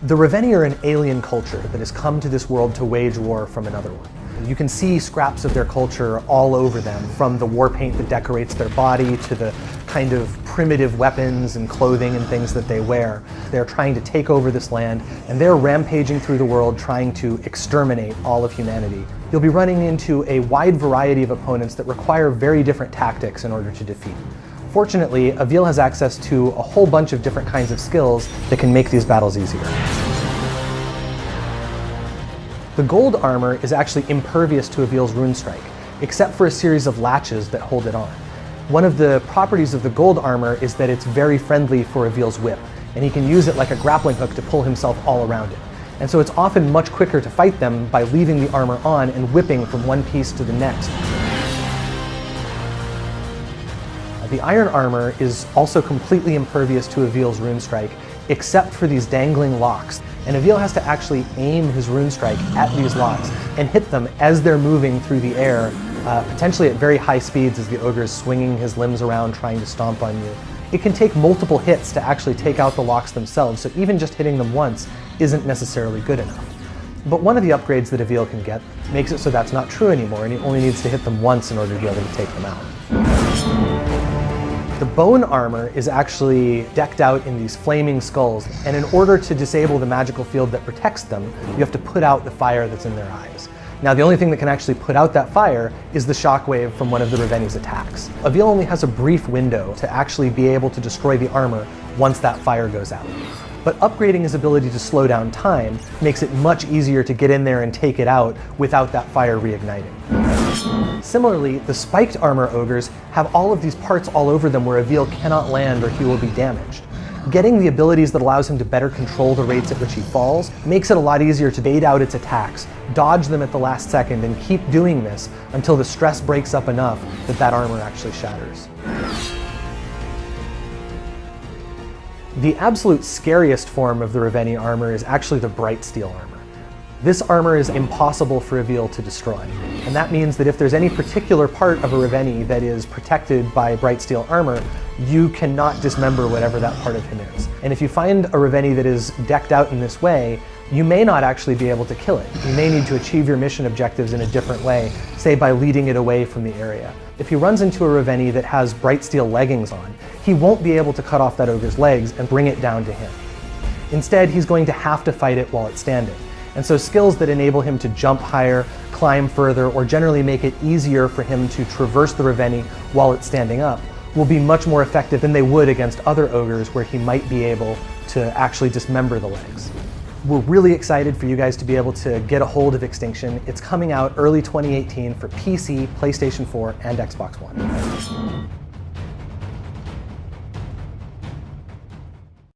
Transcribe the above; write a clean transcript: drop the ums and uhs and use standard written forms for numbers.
The Reveni are an alien culture that has come to this world to wage war from another one. You can see scraps of their culture all over them, from the war paint that decorates their body to the kind of primitive weapons and clothing and things that they wear. They're trying to take over this land, and they're rampaging through the world trying to exterminate all of humanity. You'll be running into a wide variety of opponents that require very different tactics in order to defeat. Fortunately, Avil has access to a whole bunch of different kinds of skills that can make these battles easier. The gold armor is actually impervious to Avil's rune strike, except for a series of latches that hold it on. One of the properties of the gold armor is that it's very friendly for Avil's whip, and he can use it like a grappling hook to pull himself all around it. And so it's often much quicker to fight them by leaving the armor on and whipping from one piece to the next. The iron armor is also completely impervious to Avil's rune strike, except for these dangling locks. And Avil has to actually aim his rune strike at these locks and hit them as they're moving through the air, potentially at very high speeds as the ogre is swinging his limbs around trying to stomp on you. It can take multiple hits to actually take out the locks themselves, so even just hitting them once isn't necessarily good enough. But one of the upgrades that Avil can get makes it so that's not true anymore, and he only needs to hit them once in order to be able to take them out. The bone armor is actually decked out in these flaming skulls, and in order to disable the magical field that protects them, you have to put out the fire that's in their eyes. Now, the only thing that can actually put out that fire is the shockwave from one of the Reveni's attacks. Avil only has a brief window to actually be able to destroy the armor once that fire goes out. But upgrading his ability to slow down time makes it much easier to get in there and take it out without that fire reigniting. Similarly, the spiked armor ogres have all of these parts all over them where Avil cannot land or he will be damaged. Getting the abilities that allows him to better control the rates at which he falls makes it a lot easier to bait out its attacks, dodge them at the last second, and keep doing this until the stress breaks up enough that that armor actually shatters. The absolute scariest form of the Reveni armor is actually the bright steel armor. This armor is impossible for Avil to destroy, and that means that if there's any particular part of a Reveni that is protected by bright steel armor, you cannot dismember whatever that part of him is. And if you find a Reveni that is decked out in this way, you may not actually be able to kill it. You may need to achieve your mission objectives in a different way, say by leading it away from the area. If he runs into a Reveni that has bright steel leggings on, he won't be able to cut off that ogre's legs and bring it down to him. Instead, he's going to have to fight it while it's standing. And so skills that enable him to jump higher, climb further, or generally make it easier for him to traverse the Reveni while it's standing up will be much more effective than they would against other ogres where he might be able to actually dismember the legs. We're really excited for you guys to be able to get a hold of Extinction. It's coming out early 2018 for PC, PlayStation 4, and Xbox One.